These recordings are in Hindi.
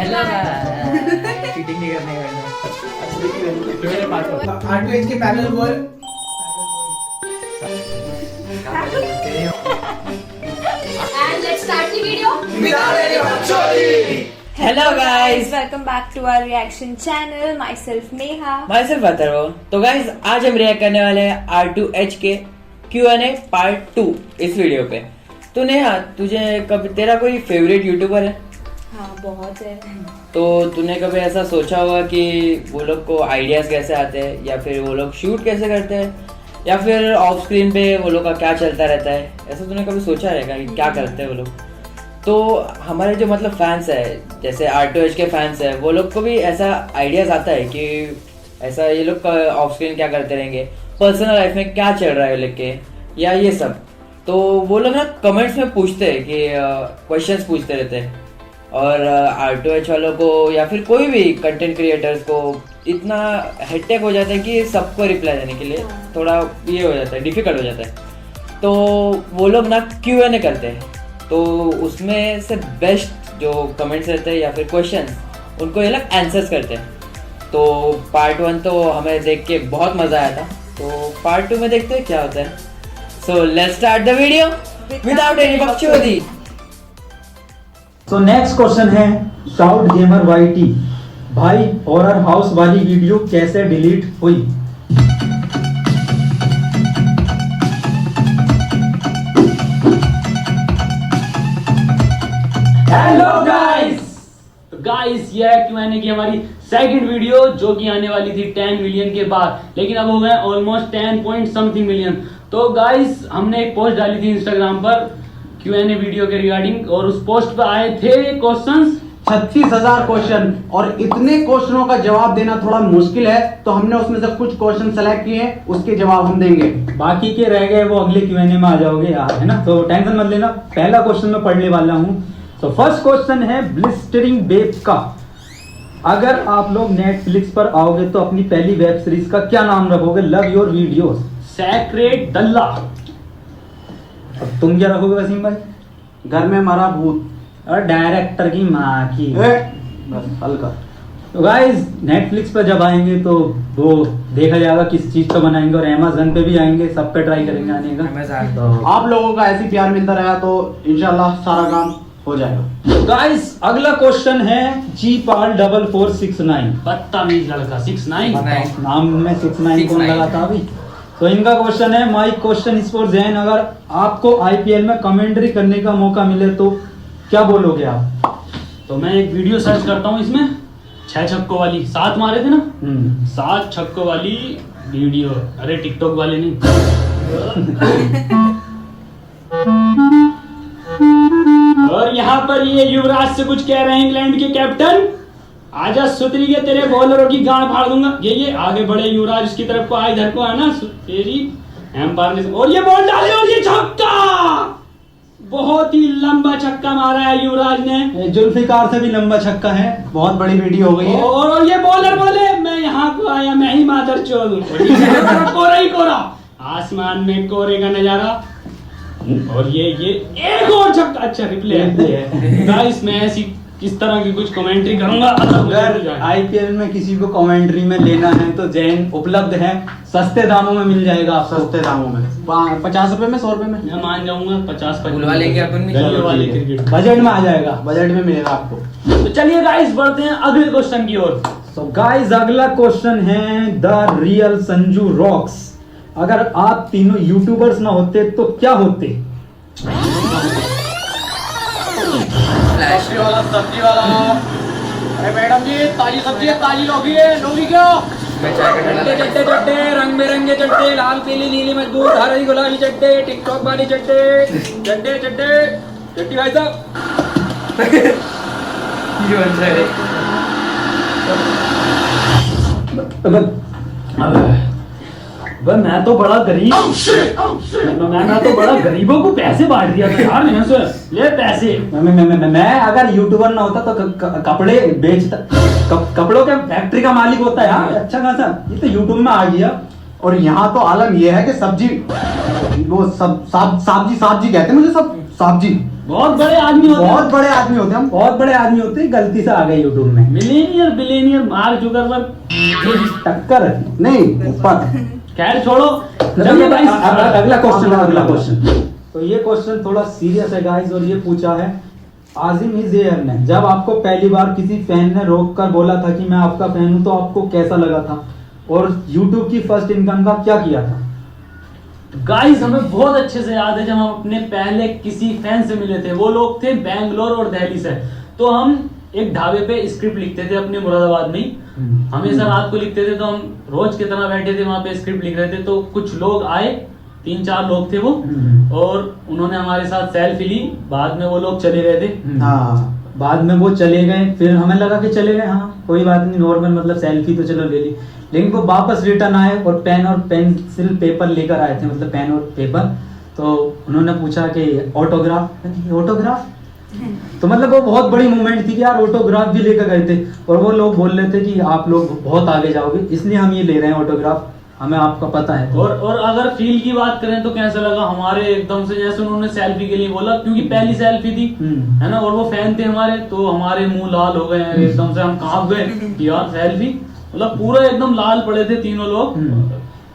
हेलो चीटिंग नहीं करने का मेरे पास R2H के पैनल बोल And let's start the video. Hello guys, Welcome back to our reaction channel. Myself Neha. मैं सिर्फ अथर्व। तो गाइस आज हम रिएक्ट करने वाले हैं R2H के Q&A पार्ट 2 इस वीडियो पे। तो नेहा, तुझे कभी तेरा कोई फेवरेट यूट्यूबर है? हाँ बहुत है। तो तूने कभी ऐसा सोचा होगा कि वो लोग को आइडियाज कैसे आते हैं, या फिर वो लोग शूट कैसे करते हैं, या फिर ऑफ स्क्रीन पे वो लोग का क्या चलता रहता है? ऐसा तूने कभी सोचा रहेगा कि क्या करते हैं वो लोग? तो हमारे जो मतलब फैंस है, जैसे R2H के फैंस है, वो लोग को भी ऐसा आइडियाज आता है कि ऐसा ये लोग ऑफ स्क्रीन क्या करते रहेंगे, पर्सनल लाइफ में क्या चल रहा है लेके, या ये सब। तो वो लोग ना कमेंट्स में पूछते हैं कि क्वेश्चंस पूछते रहते हैं, और R2H वालों को या फिर कोई भी कंटेंट क्रिएटर्स को इतना हेक्टिक हो जाता है कि सबको रिप्लाई देने के लिए थोड़ा ये हो जाता है, डिफिकल्ट हो जाता है। तो वो लोग ना Q&A करते हैं, तो उसमें से बेस्ट जो कमेंट्स रहते हैं या फिर क्वेश्चंस, उनको ये लोग आंसर्स करते हैं। तो पार्ट 1 तो हमें देख के बहुत मज़ा आया था, तो पार्ट 2 में देखते हैं क्या होता है। So let's start the video without any बकचोदी। तो नेक्स्ट क्वेश्चन है शाउट गेमर वाईटी, भाई हॉरर हाउस वाली वीडियो कैसे डिलीट हुई? हेलो गाइस, तो गाइस ये है Q&A की हमारी सेकंड वीडियो, जो कि आने वाली थी 10 मिलियन के बाद, लेकिन अब हो गए ऑलमोस्ट 10 पॉइंट समथिंग मिलियन। तो गाइस हमने एक पोस्ट डाली थी इंस्टाग्राम पर Q&A वीडियो के रिगार्डिंग, और उस पोस्ट पे आए थे क्वेश्चंस 36,000 क्वेश्चन, और इतने क्वेश्चनों का जवाब देना थोड़ा मुश्किल है, तो हमने उसमें से कुछ क्वेश्चन सेलेक्ट किए हैं, उसके जवाब हम देंगे। बाकी के रह गए वो अगले Q&A में आ जाओगे यार, है ना? तो टेंशन मत लेना, पहला क्वेश्चन मैं पढ़ने वाला हूँ। तो फर्स्ट क्वेश्चन है ब्लिस्टरिंग बेब का, अगर आप लोग नेटफ्लिक्स पर आओगे तो अपनी पहली वेब सीरीज का क्या नाम रखोगे? Love your videos. सेक्रेड दल्ला। अब तुम क्या रखोगे वसीम भाई? घर में मरा भूत। और डायरेक्टर की माँ की। बस हल्का। तो गाइस नेटफ्लिक्स पर जब आएंगे तो वो देखा जाएगा किस चीज का बनाएंगे, और अमेज़न पे भी आएंगे, सब पे ट्राई करेंगे आने का। तो आप लोगों का ऐसे प्यार मिलता रहा तो इंशाल्लाह सारा काम हो जाएगा। गाइस अगला क्वेश्चन है GPAL4469, बदतमीज लड़का 69। नाम में 69 कौन लगाता अभी? तो इनका क्वेश्चन है, my question is for Jain, अगर आपको IPL में कमेंट्री करने का मौका मिले तो क्या बोलोगे आप? तो मैं एक वीडियो सर्च करता हूँ, इसमें 6 छक्कों वाली 7 मारे थे ना, 7 छक्कों वाली वीडियो। अरे टिकटॉक वाले नहीं। और यहाँ पर ये युवराज से कुछ कह रहे हैं, इंग्लैंड के कैप्टन, आजा सुतरी के तेरे बॉलरों की गांड फाड़ दूंगा। ये आगे बढ़े युवराज, इसकी तरफ को आए, इधर को आना तेरी एम्पायर ने, और ये बॉल डाले, और ये छक्का, बहुत ही लंबा छक्का मारा है युवराज ने। जुल्फिकार से भी लंबा छक्का है, बहुत बड़ी वीडियो हो गई है। और ये बॉलर बोले, मैं यहाँ को आया, मैं ही मादर चोद हूं। कोरा ही कोरा, आसमान में कोरे का नजारा, और ये एक और छक्का। अच्छा रिप्ले है गाइस, मैं ऐसी इस तरह की कुछ कमेंट्री करूंगा। अगर IPL में किसी को कमेंट्री में लेना है तो जैन उपलब्ध है, सस्ते दामों में मिल जाएगा आपको। सस्ते दामों में 50 रुपए में, 100 रुपए में मैं मान जाऊंगा। 50 बुलवा लेंगे अपन भी। गली वाले क्रिकेट बजट में आ जाएगा, बजट में मिलेगा आपको। तो चलिए गाइस बढ़ते हैं अगले क्वेश्चन की ओर। तो गाइस अगला क्वेश्चन है द रियल संजू रॉक्स, अगर आप तीनों यूट्यूबर्स ना होते तो क्या होते? सब्जी वाला। अरे मैडम जी, ताजी सब्जी है, ताजी लौकी है, लोगी क्या? चट्टे चट्टे रंग बिरंगे चट्टे, लाल पीली नीली मजबूत हरी गुलाबी चट्टे, टिकटॉक वाली चट्टे, चट्टे चट्टे चट्टी भाई साहब। मैं तो बड़ा गरीब, मैं तो बड़ा गरीबों को पैसे बांट दिया था यार, मैंने से ले पैसे। मैं अगर यूट्यूबर ना होता तो कपड़े बेचता, कपड़ों के फैक्ट्री का मालिक होता यार, अच्छा खासा। ये तो यूट्यूब में आ गया। और यहाँ तो आलम ये है कि सब्जी, वो सब सब्जी कहते हैं मुझे, सब सब्जी बहुत बड़े आदमी होते हैं। बहुत बड़े आदमी होते हैं हम। बहुत बड़े आदमी होते हैं, गलती से आ गए यूट्यूब में। मिलेनियर बिलेनियर मार्क जुकरबर्ग टक्कर नहीं ऊपर। खैर छोड़ो। चलिए भाई, अगला क्वेश्चन, अगला क्वेश्चन। तो ये क्वेश्चन थोड़ा सीरियस है गाइस, और ये पूछा है आजिम इज़ेयर ने। जब आपको पहली बार किसी फैन ने रोक कर बोला था कि मैं आपका फैन हूं, तो आपको कैसा लगा था, और यूट्यूब की फर्स्ट इनकम का क्या किया था? गाइस हमें बहुत अच्छे से याद है जब हम अपने पहले किसी फैन से मिले थे। वो लोग थे बैंगलोर और दिल्ली से। तो हम एक ढाबे पे स्क्रिप्ट लिखते थे अपने मुरादाबाद में ही। हमेशा रात को लिखते थे, तो हम रोज की तरह बैठे थे वहां पे स्क्रिप्ट लिख रहे थे। तो कुछ लोग आए, 3-4 लोग थे वो, और उन्होंने हमारे साथ सेल्फी ली। बाद में वो लोग चले गए थे। हाँ बाद में वो चले गए, फिर हमें लगा कि चले गए, हाँ कोई बात नहीं, नॉर्मल, मतलब सेल्फी तो चलो ले ली। लेकिन वो वापस रिटर्न आए और पेन और पेंसिल पेपर लेकर आए थे, मतलब पेन और पेपर। तो उन्होंने पूछा कि ऑटोग्राफ। तो मतलब वो बहुत बड़ी मूवमेंट थी कि यार ऑटोग्राफ भी लेकर गए थे, और वो लोग बोल रहे थे कि आप लोग बहुत आगे जाओगे, इसलिए हम ये ले रहे हैं ऑटोग्राफ, हमें आपका पता है। और अगर फील की बात करें तो कैसा लगा हमारे, एकदम से जैसे उन्होंने सेल्फी के लिए बोला, क्योंकि पहली सेल्फी थी, है ना, और वो फैन थे हमारे, तो हमारे मुंह लाल हो गए, एकदम से हम कांप गए कि यार सेल्फी, मतलब पूरा एकदम लाल पड़े थे तीनों लोग।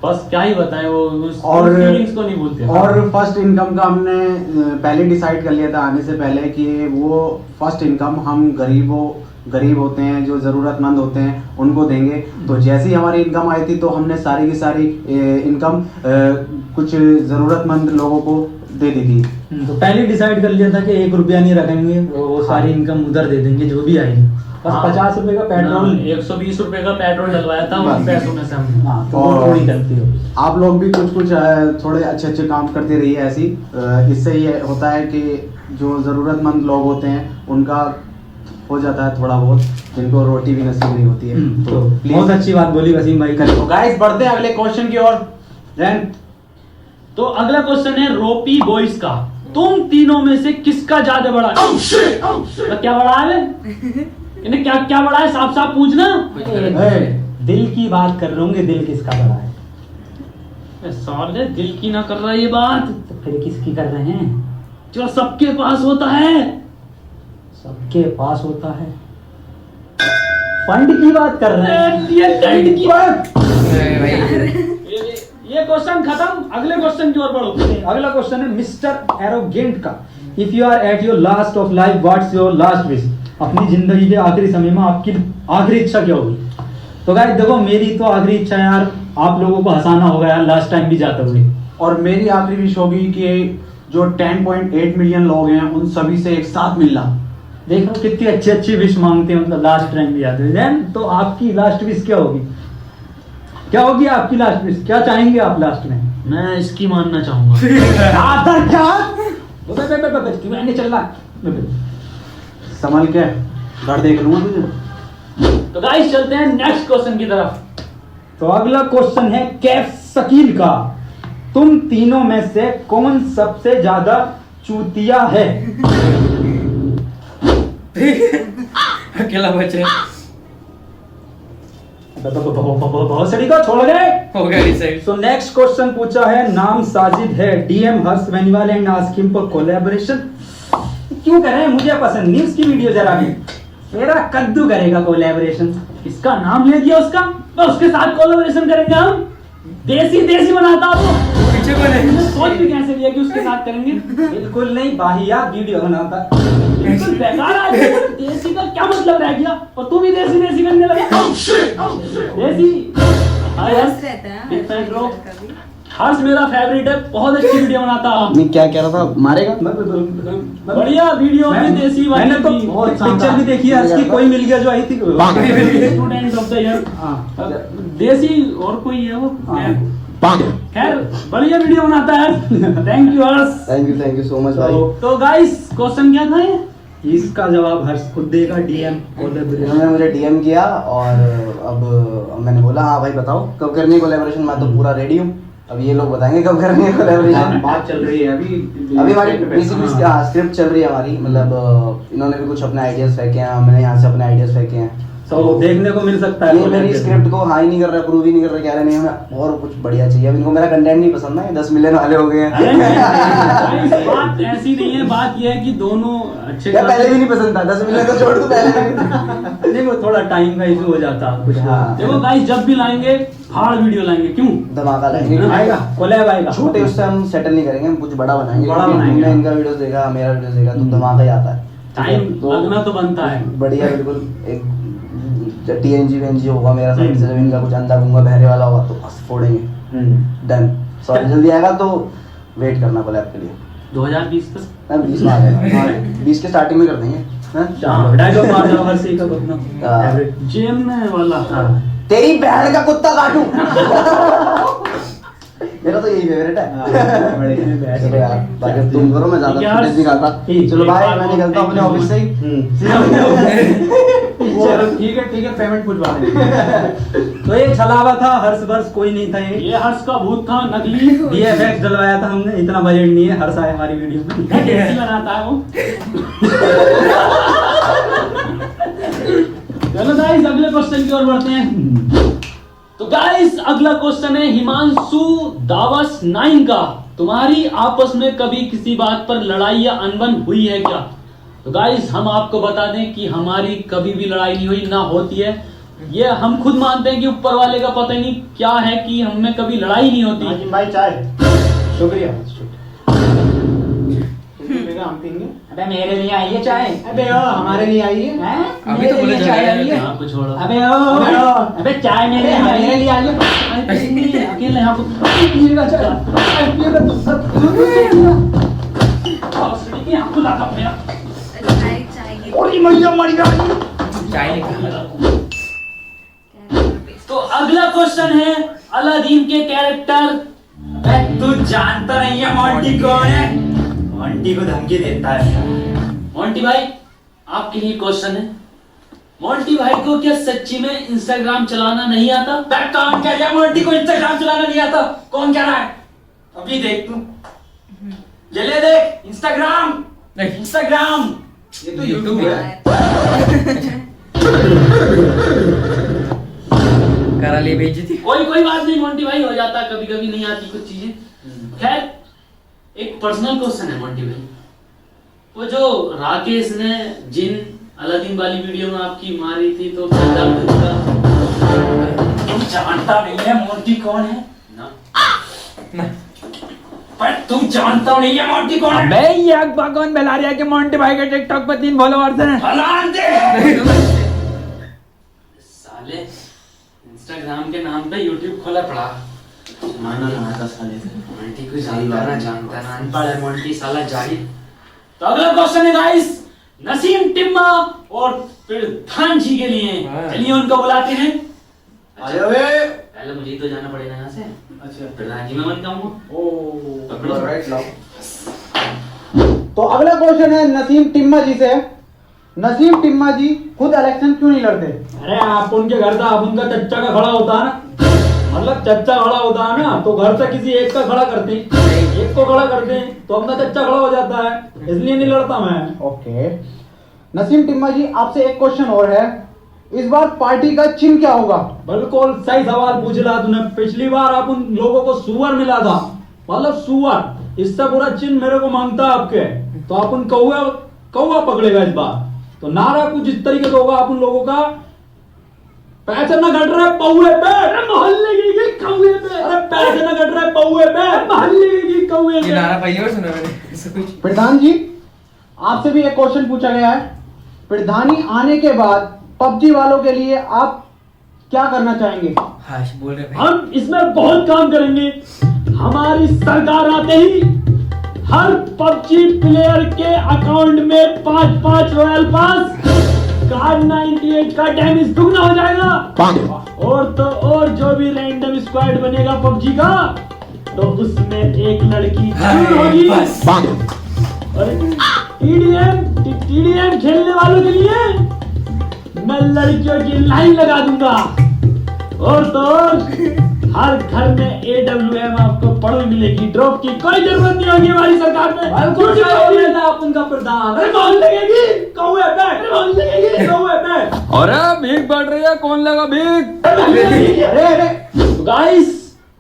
बस क्या ही बताएं, वो और फीलिंग्स को नहीं भूलते। और फर्स्ट इनकम का हमने पहले डिसाइड कर लिया था आने से पहले कि वो फर्स्ट इनकम हम गरीब होते हैं, जो जरूरतमंद होते हैं, उनको देंगे। तो जैसी हमारी इनकम आई थी, तो हमने सारी की सारी इनकम कुछ जरूरतमंद लोगों को दे दी थी। तो पहले डिसाइड कर लिया था कि 1 रुपया नहीं रखेंगे, वो सारी इनकम उधर दे देंगे जो भी आएगी। बस 50 रुपए का पेट्रोल, 120 रुपए का पेट्रोल डलवाया था उन पैसों में से हमने। हाँ, तो वो थोड़ी गलती होगी। आप लोग भी कुछ थोड़े अच्छे काम करते रहिए ऐसी। इससे ये होता है कि जो ज़रूरतमंद लोग होते हैं उनका हो जाता है थोड़ा बहुत, जिनको रोटी भी नसीब नहीं होती है। तो बहुत अच्छी बात बोली वसीम भाई। तो गाइस बढ़ते हैं अगले क्वेश्चन की ओर। तो अगला क्वेश्चन है रोपी बॉयज का। तुम तीनों में से किसका ज्यादा बड़ा है? तो क्या बड़ा है? इन्हें क्या बड़ा है? साफ साफ पूछना। दिल की बात कर रहा हूँ, दिल किसका बड़ा है? साले दिल की ना कर रहा है ये बात, तो फिर किसकी कर रहे हैं? जो सबके पास होता है। सबके पास होता है, फंड की बात कर रहे हैं। ये फंड की बात। ये क्वेश्चन खत्म, अगले क्वेश्चन की ओर बढ़ो। अगला क्वेश्चन है मिस्टर एरोगेंट का। If you are at your last of life, what's your last wish? अपनी जिंदगी के आखिरी समय में आपकी आखिरी इच्छा क्या होगी? तो गाइस देखो, मेरी तो आखिरी इच्छा यार आप लोगों को हंसाना होगा यार, लास्ट टाइम भी जाते हुए। और मेरी आखिरी विश होगी कि जो 10.8 मिलियन लोग हैं उन सभी से एक साथ मिलना। देखो कितनी अच्छी अच्छी विश मांगते हैं, मतलब लास्ट टाइम भी जाते हुए। तो आपकी लास्ट विश क्या होगी? क्या होगी आपकी लास्ट विश? क्या चाहेंगे आप लास्ट में? मैं इसकी मानना चाहूंगा। मैंने चलना। संभल के घर देख लूंगा तुझे। तो गाइस चलते हैं नेक्स्ट क्वेश्चन की तरफ। तो अगला क्वेश्चन है कैफ शकील का। तुम तीनों में से कौन सबसे ज्यादा चूतिया है? अकेला बचे बहुत सड़ी को छोड़ गए। हो गया डिसाइड। सो नेक्स्ट क्वेश्चन पूछा है, नाम साजिद है, DM Harsh Beniwal and ask him for collaboration. क्यों कर रहे हैं? मुझे पसंद नहीं उसकी वीडियो जरा भी। मेरा कद्दू करेगा कोलैबोरेशन। इसका नाम ले दिया उसका, तो उसके साथ कोलैबोरेशन करेंगे हम। देसी बनाता वो। पीछे कौन है? सोच भी कैसे लिया कि उसके साथ करेंगे? बिल्कुल नहीं, बाहियात वीडियो बनाता। बिल्कुल बेकार आदमी है। देसी का क्या मतलब रह गया? और तू भी देसी करने लगा। देसी मस्त रहता है Big fan bro। कभी। हर्ष मेरा फेवरेट है, बहुत अच्छी वीडियो बनाता है। मैं क्या कह रहा था, मारेगा? बढ़िया वीडियो है देसी वाली। मैंने तो बहुत पिक्चर भी देखी है, आज की कोई मिल गया जो आई थी। स्टूडेंट ऑफ द ईयर देसी, और कोई है वो? खैर बढ़िया वीडियो बनाता है। Thank you Harsh. Thank you so much भाई। तो गाइस क्वेश्चन क्या था ये? इसका जवाब हर्ष खुद देगा। डीएम उन्होंने मुझे डीएम किया और अब मैंने बोला हाँ भाई बताओ कब करनी है कोलैबोरेशन। मैं तो पूरा रेडी हूँ, अब ये लोग बताएंगे कब करनी है कोलैबोरेशन। बात चल रही है अभी हमारी बेसिकली स्क्रिप्ट चल रही है हमारी, मतलब इन्होंने भी कुछ अपने आइडियाज फेंके हैं, मैंने यहाँ से अपने आइडियाज फेंके हैं, सो देखने को मिल सकता है ये मेरी स्क्रिप्ट को हाँ ही नहीं कर रहा, अप्रूव ही नहीं कर रहा, कह रहे नहीं हमें और कुछ बढ़िया चाहिए। अब इनको मेरा कंटेंट नहीं पसंद है, 10 मिलियन वाले हो गए हैं। बात ऐसी नहीं है, बात ये है कि दोनों अच्छे क्या पहले भी नहीं पसंद था, 10 मिलियन तो छोड़ दो, पहले नहीं, वो थोड़ा टाइम का इशू हो जाता है कुछ। हाँ। देखो गाइस, जब भी लाएंगे फाड़ वीडियो लाएंगे, क्यों? धमाका लाएंगे, आएगा कोलैब आएगा। छोटे उससे हम सेटल नहीं करेंगे, हम कुछ बड़ा बनाएंगे। बड़ा क्योंकि बनाएंगे। तुमने इनका वीडियो देखा, मेरा वीडियो देखा, तो धमाका ही आता है। टाइम लगना तो बनता है। बढ़िया, बिल्कुल एक TNG वेंजी होगा मेरा साइड से, जब इनका कुछ अंधा गुंगा बहने वाला होगा तो बस फोड़ेंगे। डन। सॉरी, जल्दी आएगा तो वेट करना कोलैब के लिए। 2020 तक 20 में आ जाएगा, 20 के स्टार्टिंग में कर देंगे। हाँ? डायलॉग मार दो हर सी का अपना हाँ। एवरेज। जेम वाला। तेरी बहन का कुत्ता काटू। मेरा तो यही फेवरेट है। चलो यार, बाकी अब तुम करो, मैं ज्यादा यार, footage निकालता। चलो बाय, मैं निकलता हूँ अपने ऑफिस से ही। चलो ठीक है, पेमेंट पूछवा देंगे। तो ये छलावा था, हर्ष वर्ष कोई नहीं था, ये हर्ष का भूत था, नकली VFX डलवाया था हमने, इतना बजट नहीं है, हर्ष आए हमारी वीडियो में। कैसे बनाता है वो। चलो गाइस, अगले क्वेश्चन की ओर बढ़ते हैं। तो गाइस, अगला क्वेश्चन है हिमांशु दावस 9 का। तुम्हारी आपस में कभी किसी बात पर लड़ाई या अनबन हुई है क्या? तो गाइस, हम आपको बता दें कि हमारी कभी भी लड़ाई नहीं हुई, ना होती है। ये हम खुद मानते हैं कि ऊपर वाले का पता ही नहीं क्या है कि हमें कभी लड़ाई नहीं होती। भाई चाय, शुक्रिया। हम पीएंगे। अबे मेरे लिए आई है चाय। अबे हमारे लिए आई है। अभी तो बोले चाय आई है। यहाँ को छोड़ो। अबे अबे चाय मेरे लिए आई है। अकेले यहाँ को यहाँ को लाता अपने आप। चाय निकाल। तो अगला क्वेश्चन है अलादीन के कैरेक्टर। तू जानता नहीं है मोंटी कौन है? मोंटी को धमकी देता है। मोंटी भाई, आपके लिए क्वेश्चन है, मोंटी भाई को क्या सच्ची में इंस्टाग्राम चलाना नहीं आता? कौन कह रहा है मोंटी को इंस्टाग्राम चलाना नहीं आता? कौन कह रहा है? अभी देख तू, जले देख इंस्टाग्राम, इंस्टाग्राम। ये तो यूट्यूब है। करा ले भेजी थी। कोई बात नहीं मोंटी भाई, हो जाता है कभी कभी, नहीं आती कुछ चीजें। खैर, एक पर्सनल क्वेश्चन है मोंटी भाई, वो जो राकेश ने जिन अलादीन वाली वीडियो में आपकी मारी थी, तो क्या दर्द हुआ? तुम जानता नहीं है मोंटी कौन है ना। पर तुम जानता नहीं है मोंटी कौन है? अबे ये अखबार कौन फैला रहा है कि मोंटी भाई के टिकटॉक पे 3 फॉलोअर्स हैं? हलाल दे। साले इंस्टाग्राम के नाम पे यूट्यूब खोला पड़ा। मोंटी को जानता ना अनपढ़ है मोंटी, साला जाहिल। तो अगला क्वेश्चन है गाइस, नसीम टिम्मा और प्रधान जी के लिए। चलिए उनको बुलाते हैं। पहले मुझे ही तो जाना पड़ेगा यहाँ से। अच्छा, प्रधान जी मैं बन जाऊंगा। ओ राइट लाओ। तो अगला क्वेश्चन है नसीम टिम्मा जी से। नसीम टिम्मा जी खुद इलेक्शन क्यों नहीं लड़ते? अरे आप उनके घर था, आप उनका चच्चा का खड़ा होता है ना, मतलब चच्चा खड़ा होता है ना, तो घर से किसी एक का खड़ा करते हैं, एक को खड़ा करते हैं तो अपना चच्चा खड़ा हो जाता है, इसलिए नहीं लड़ता मैं। ओके, नसीम टिम्मा जी आपसे एक क्वेश्चन और है, इस बार पार्टी का चिन्ह क्या होगा? बिल्कुल सही सवाल पूछ लिया तूने। पिछली बार आप उन लोगों को सुअर मिला था, मतलब सुअर, इससे पूरा चिन्ह मेरे को मांगता है आपके, तो आप उन कौवा पकड़ेगा इस बार। तो नारा कुछ इस तरीके से होगा, आप उन लोगों का पैसे न घट रहे पौए पे, मोहल्ले की कौवे पे, अरे पैसे न घट रहे पौए पे, मोहल्ले की कौवे ये पे। नारा पहली बार सुना मैंने ऐसा कुछ। प्रधान जी आपसे भी एक क्वेश्चन पूछा गया है, प्रधानी आने के बाद पबजी वालों के लिए आप क्या करना चाहेंगे? हाँ बोल रहे भाई। हम इसमें बहुत काम करेंगे। हमारी सरकार आते ही हर पबजी प्लेयर के अकाउंट में 5-5 रॉयल पास, कार 98 का डैमेज दुगना हो जाएगा। और तो और जो भी रैंडम स्क्वाड बनेगा पबजी का, तो उसमें एक लड़की जरूर होगी। और टीडीएम खेलने वालों के लिए मैं लड़कियों की लाइन लगा दूंगा। और तो और हर घर में AWM आपको पढ़ो मिलेगी, ड्रॉप की कोई जरूरत नहीं होगी हमारी सरकार में। आप उनका प्रधान अरे कौन लगेगी, कौन है बैग, कौन लगेगी, कौन है बैग। और भीख बढ़ रही है, कौन लगा भीख? तो गाइस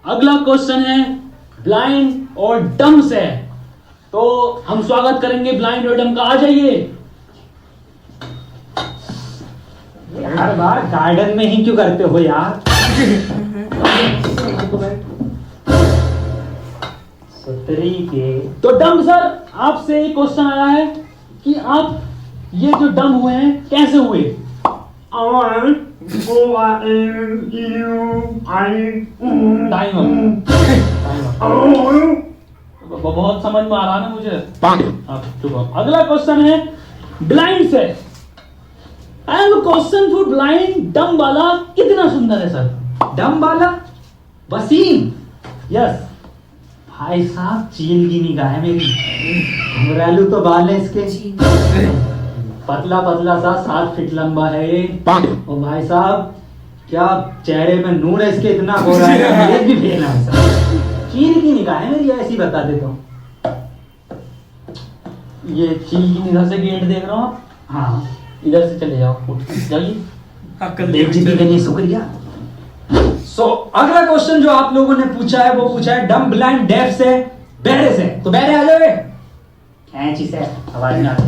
अगला क्वेश्चन है ब्लाइंड और डम से, तो हम स्वागत करेंगे ब्लाइंड और डम का। आ जाइए। हर बार गार्डन में ही क्यों करते हो यार? सतरी के तो डम सर आपसे एक क्वेश्चन आया है कि आप ये जो डम हुए हैं कैसे हुए? टाइम बहुत समझ में आ रहा ना मुझे। अब चुप हो। अगला क्वेश्चन है ब्लाइंड से। I have a question for blind. डम वाला कितना सुंदर है सर? डम वाला वसीम, यस। भाई साहब चील की निगाह है मेरी। घुंघरालू तो बाल है इसके, पतला पतला सा 7 फीट लंबा है ये। और भाई साहब क्या चेहरे में नूर है इसके, इतना हो रहा है ये भी फेल है सर। चील की निगाह है मेरी, ऐसी बता देता हूँ। ये चील की निगाह से गेट देख रहा हूँ आप? हाँ इधर से चले जाओ, उठ जाइए। बेइज्जती के लिए शुक्रिया। सो अगला क्वेश्चन जो आप लोगों ने पूछा है वो पूछा है डम ब्लाइंड डेफ से, बहरे से। तो बहरे आ जाओ, कैंची से आवाज नहीं आती।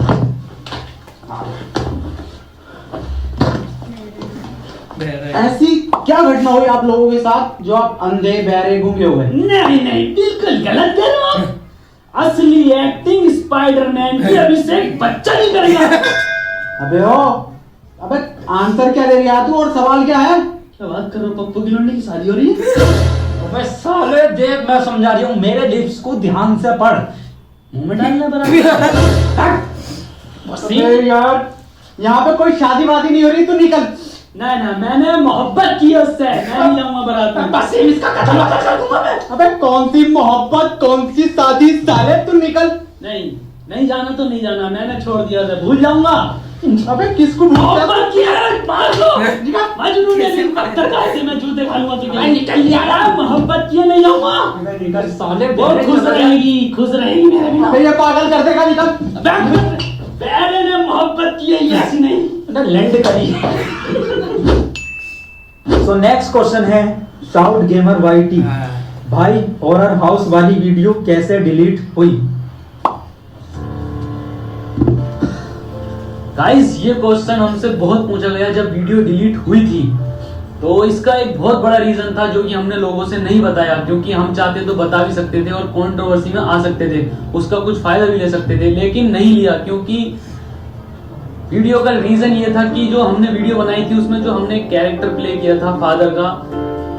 ऐसी क्या घटना हुई आप लोगों के साथ जो आप अंधे बहरे गूंगे हुए? नहीं नहीं बिल्कुल गलत कह रहे हो आप। असली एक्टिंग स्पाइडरमैन की अभिषेक बच्चन ही करेगा। अबे अबे आंसर क्या दे रही है तू, और सवाल क्या है? क्या बात कर रहे हो? पप्पू की लौंडी की शादी हो रही है? अबे साले देख, मैं समझा रही हूँ, मेरे लिप्स को ध्यान से पढ़। मुंह में डालना बराबर। अबे यार यहाँ पे कोई शादी वादी नहीं हो रही, तू निकल। ना ना मैंने मोहब्बत की उससे, मैं नहीं जाऊंगा बारात में। बस इसका कत्ल कर दूंगा मैं। अबे कौन सी मोहब्बत, कौन सी शादी, साले तू निकल। नहीं नहीं जाना तो नहीं जाना, मैंने छोड़ दिया था, भूल जाऊंगा। अबे किसको मोहब्बत की है, मार दो। मजनू ने भी पत्थर खाए थे, मैं जूते खा लूंगा तुझे। निकल यार, मोहब्बत की है, नहीं जाऊंगा। निकल साले, बहुत खुश रहेगी, खुश रहेगी मेरे बिना। ये पागल कर देगा, निकल। पहले ने मोहब्बत की है, ये ऐसी नहीं। लैंड करी। सो नेक्स्ट क्वेश्चन है शाउट गेमर वाईटी। भाई हॉरर हाउस वाली वीडियो कैसे डिलीट हुई? गाइस ये क्वेश्चन हमसे बहुत पूछा गया जब वीडियो डिलीट हुई थी। तो इसका एक बहुत बड़ा रीजन था जो कि हमने लोगों से नहीं बताया, क्योंकि हम चाहते तो बता भी सकते थे और कंट्रोवर्सी में आ सकते थे, उसका कुछ फायदा भी ले सकते थे, लेकिन नहीं लिया। क्योंकि वीडियो का रीजन ये था कि जो हमने वीडियो बनाई थी उसमें जो हमने कैरेक्टर प्ले किया था फादर का,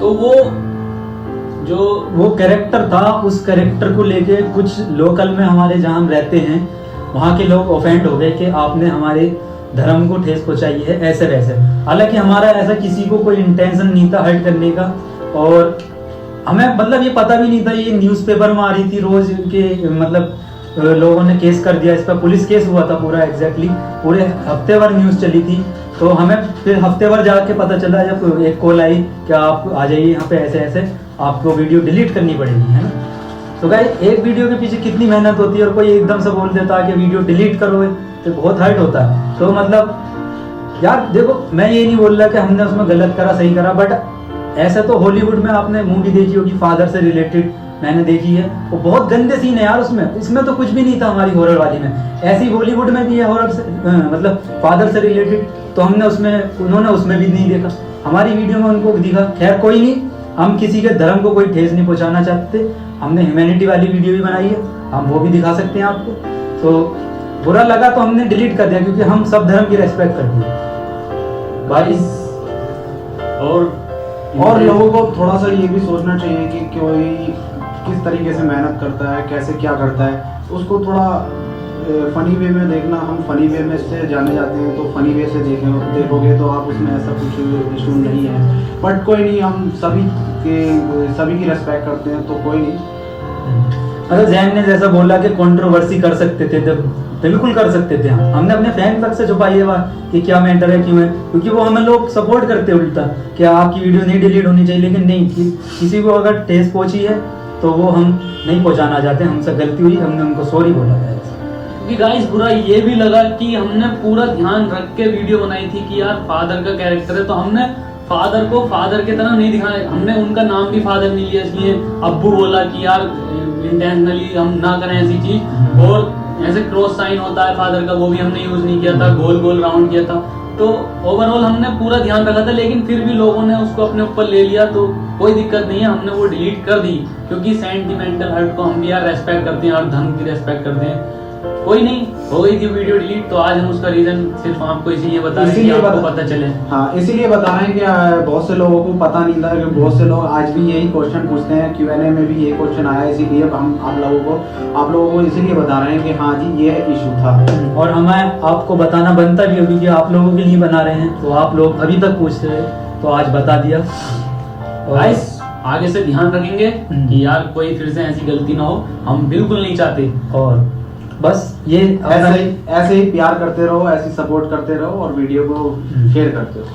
तो वो कैरेक्टर था, उस कैरेक्टर को लेके कुछ लोकल में हमारे जहाँ हम रहते हैं वहाँ के लोग ऑफेंड हो गए कि आपने हमारे धर्म को ठेस पहुंचाई है, ऐसे वैसे। हालांकि हमारा ऐसा किसी को कोई इंटेंशन नहीं था हर्ट करने का, और हमें मतलब ये पता भी नहीं था। ये न्यूज़पेपर में आ रही थी रोज के, मतलब लोगों ने केस कर दिया इस पर, पुलिस केस हुआ था पूरा, एग्जैक्टली पूरे हफ्ते भर न्यूज़ चली थी। तो हमें फिर हफ्ते भर जाके पता चला जब एक कॉल आई कि आप आ जाइए यहाँ पे, ऐसे ऐसे आपको वीडियो डिलीट करनी पड़ेगी, है ना। तो गाइस एक वीडियो के पीछे कितनी मेहनत होती है, और कोई एकदम से बोल देता है कि वीडियो डिलीट करो, तो बहुत हर्ट होता है। तो मतलब यार देखो, मैं ये नहीं बोल रहा कि हमने उसमें गलत करा सही करा, बट ऐसा तो हॉलीवुड में आपने मूवी देखी होगी फादर से रिलेटेड, मैंने देखी है, वो बहुत गंदे सीन है यार उसमें। इसमें तो कुछ भी नहीं था हमारी हॉरर वाली में, ऐसी बॉलीवुड में भी है हॉरर से मतलब फादर से रिलेटेड, तो हमने उसमें, उन्होंने उसमें भी नहीं देखा, हमारी वीडियो में उनको दिखा। खैर कोई नहीं, हम किसी के धर्म को कोई ठेस नहीं पहुंचाना चाहते, हमने ह्यूमैनिटी वाली वीडियो भी बनाई है, हम वो भी दिखा सकते हैं आपको। तो बुरा लगा तो हमने डिलीट कर दिया, क्योंकि हम सब धर्म की रेस्पेक्ट करते हैं भाई। और लोगों को थोड़ा सा ये भी सोचना चाहिए कि कोई किस तरीके से मेहनत करता है, कैसे क्या करता है, उसको थोड़ा फनी वे में देखना। हम फनी वे में से जाने जाते हैं, तो फनी वे से देखोगे तो आप उसमें ऐसा कुछ इशू नहीं है। बट कोई नहीं, हम सभी की रेस्पेक्ट करते हैं, तो कोई नहीं। मतलब जैन ने जैसा बोला कि कंट्रोवर्सी कर सकते थे, तो बिल्कुल कर सकते थे हम। हमने अपने फैन तक से छुपाई है बात कि क्या मैटर है, क्यों है, क्योंकि वो हमें लोग सपोर्ट करते उल्टा कि आपकी वीडियो नहीं डिलीट होनी चाहिए, लेकिन नहीं, किसी को अगर ठेस पहुंची है तो वो हम नहीं पहुंचाना चाहते, हमसे गलती हुई, हमने उनको सॉरी बोला है। क्योंकि गाइस बुरा ये भी लगा कि हमने पूरा ध्यान रख के वीडियो बनाई थी कि यार फादर का कैरेक्टर है, तो हमने फादर को फादर की तरह नहीं दिखाया, हमने उनका नाम भी फादर नहीं लिया, इसलिए अब्बू बोला कि यार इंटेंशनली हम ना करें ऐसी चीज। और ऐसे क्रॉस साइन होता है फादर का, वो भी हमने यूज नहीं किया था, गोल गोल राउंड किया था। तो ओवरऑल हमने पूरा ध्यान रखा था, लेकिन फिर भी लोगों ने उसको अपने ऊपर ले लिया, तो कोई दिक्कत नहीं है, हमने वो डिलीट कर दी, क्योंकि सेंटिमेंटल हर्ट को हम भी यार रेस्पेक्ट करते हैं और धर्म की रेस्पेक्ट करते हैं। कोई नहीं, हो गई थी वीडियो डिलीट, तो आज हम उसका रीजन सिर्फ आपको इसीलिए बता रहे हैं कि आपको पता चले। हाँ, इसीलिए बता रहे हैं कि बहुत से लोगों को पता नहीं था, कि बहुत से लोग आज भी यही क्वेश्चन पूछते हैं, Q&A में भी ये क्वेश्चन आया, इसीलिए हम आप लोगों को इसीलिए बता रहे हैं कि हाँ जी ये इशू था। और हमें आपको बताना बनता भी होगी कि आप लोगों के लिए बना रहे हैं, तो आप लोग अभी तक पूछ रहे हैं, तो आज बता दिया। गाइस आगे से ध्यान रखेंगे कि यार कोई फिर से ऐसी गलती ना हो, हम बिल्कुल नहीं चाहते। और बस ये ऐसे ही प्यार करते रहो, ऐसे सपोर्ट करते रहो और वीडियो को शेयर करते रहो।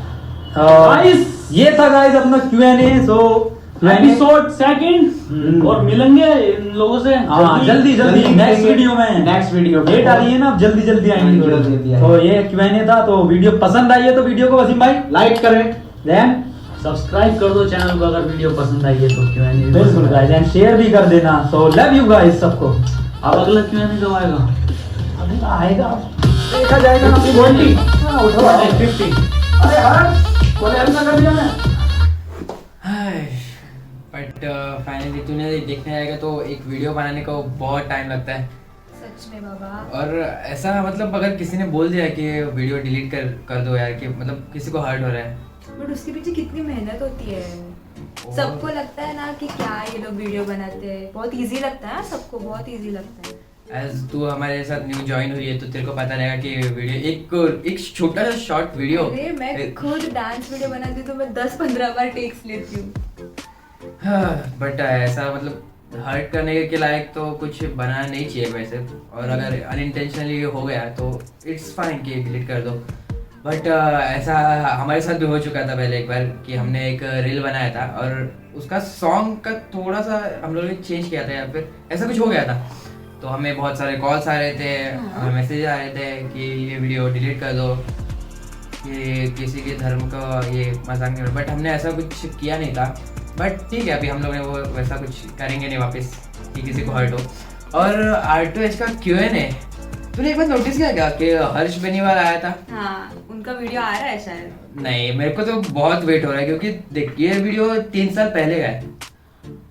गाइस ये था गाइस अपना Q&A। सो एपिसोड सेकंड और मिलेंगे इन लोगों से जल्दी नेक्स्ट वीडियो में, डेट आ रही है ना, अब जल्दी जल्दी आएंगे। आएंगे। तो ये Q&A था, तो वीडियो पसंद आई है तो वीडियो को वसीम भाई लाइक करें, देन सब्सक्राइब कर दो चैनल को अगर वीडियो पसंद आई है तो। Q&A बिल्कुल गाइस, एंड शेयर भी कर देना। सो लव यू गाइस सबको। अब अगला Q&A कब आएगा? अभी आएगा, देखा जाएगा ना। 20 50। अरे यार कोई हेल्प ना कर दिया मैं। बट फाइनली तूने देखने आएगा तो एक वीडियो बनाने को बहुत टाइम लगता है सच में बाबा। और ऐसा मतलब अगर किसी ने बोल दिया कि वीडियो डिलीट कर दो यार, कि मतलब किसी को हर्ट हो रहा है, बट उसके पीछे कितनी मेहनत होती है। सबको लगता है ना कि क्या ये लोग वीडियो बनाते हैं, बहुत इजी लगता है, सबको बहुत इजी लगता है। एज तू हमारे साथ न्यू ज्वाइन हुई है तो तेरे को पता रहेगा कि वीडियो एक छोटा सा शॉर्ट वीडियो। अरे मैं खुद डांस वीडियो बनाती हूँ तो मैं 10-15 बार टेक्स लेती हूँ। बट ऐसा मतलब हर्ट करने के लायक तो कुछ बनाना नहीं चाहिए वैसे, और अगर अनइंटेंशनली हो गया तो इट्स फाइन कि डिलीट कर दो। बट ऐसा हमारे साथ भी हो चुका था पहले एक बार कि हमने एक रील बनाया था और उसका सॉन्ग का थोड़ा सा हम लोगों ने चेंज किया था या फिर ऐसा कुछ हो गया था, तो हमें बहुत सारे कॉल्स आ रहे थे, हमें मैसेज आ रहे थे कि ये वीडियो डिलीट कर दो, ये किसी के धर्म का ये मजाक नहीं। बट हमने ऐसा कुछ किया नहीं था। बट ठीक है, अभी हम लोग ने वो वैसा कुछ करेंगे नहीं वापस कि किसी को हर्ट हो। और R2H का Q&A तूने एक बार नोटिस किया क्या कि हर्ष बेनीवाल आया था? हाँ, उनका वीडियो आ रहा है शायद। नहीं, मेरे को तो बहुत वेट हो रहा है, क्योंकि देख ये वीडियो 3 साल पहले का है,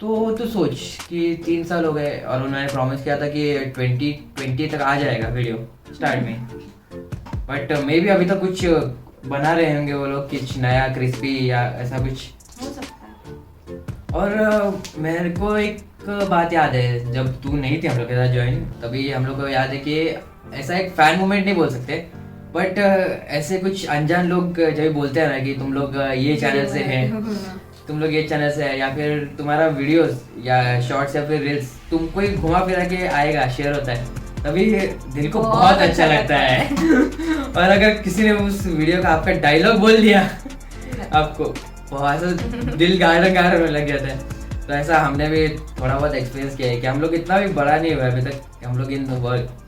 तो तू सोच कि 3 साल हो गए और उन्होंने प्रॉमिस किया था कि 2020 तक आ जाएगा वीडियो स्टार्ट में। बट मे बी अभी तक कुछ बना रहे होंगे वो लोग, कुछ नया क्रिस्पी या ऐसा कुछ हो सकता है। और मेरे को एक बात याद है, जब तू नहीं थी हम लोग के साथ ज्वाइन, तभी हम लोग को याद है कि ऐसा एक फैन मूवमेंट नहीं बोल सकते, बट ऐसे कुछ अनजान लोग जब बोलते हैं ना कि तुम लोग ये चैनल से हैं, तुम लोग ये चैनल से है, या फिर तुम्हारा वीडियोस या शॉर्ट्स या फिर रील्स तुम कोई घुमा फिरा के आएगा, शेयर होता है, तभी दिल को बहुत अच्छा लगता है। और अगर किसी ने उस वीडियो का आपका डायलॉग बोल दिया आपको वहाँ से दिल गार्डन होने लग जाता है। तो ऐसा हमने भी थोड़ा बहुत एक्सपीरियंस किया है कि हम लोग इतना भी बड़ा नहीं हुआ अभी तक, हम लोग इन वर्क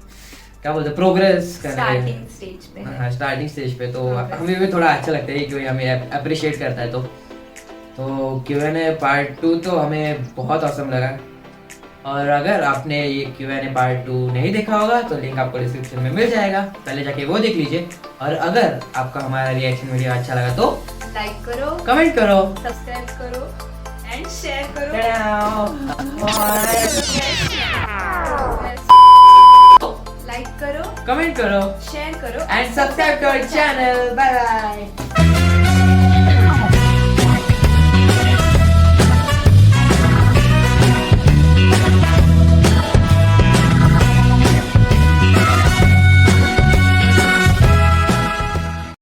क्या बोलते हैं प्रोग्रेस कर रहे हैं स्टार्टिंग स्टेज पे। तो हमें भी थोड़ा अच्छा लगता है कि हमें अप्रिशिएट करता है। तो Q&A पार्ट 2 तो हमें बहुत औसम लगा। और अगर आपने ये Q&A पार्ट 2 नहीं देखा होगा तो लिंक आपको डिस्क्रिप्शन में मिल जाएगा, पहले जाके वो देख लीजिए। और अगर आपका हमारा रिएक्शन वीडियो अच्छा लगा तो लाइक करो, कमेंट करो, सब्सक्राइब करो एंड शेयर करो। लाइक करो, कमेंट करो शेयर करो and subscribe to our channel. Bye bye.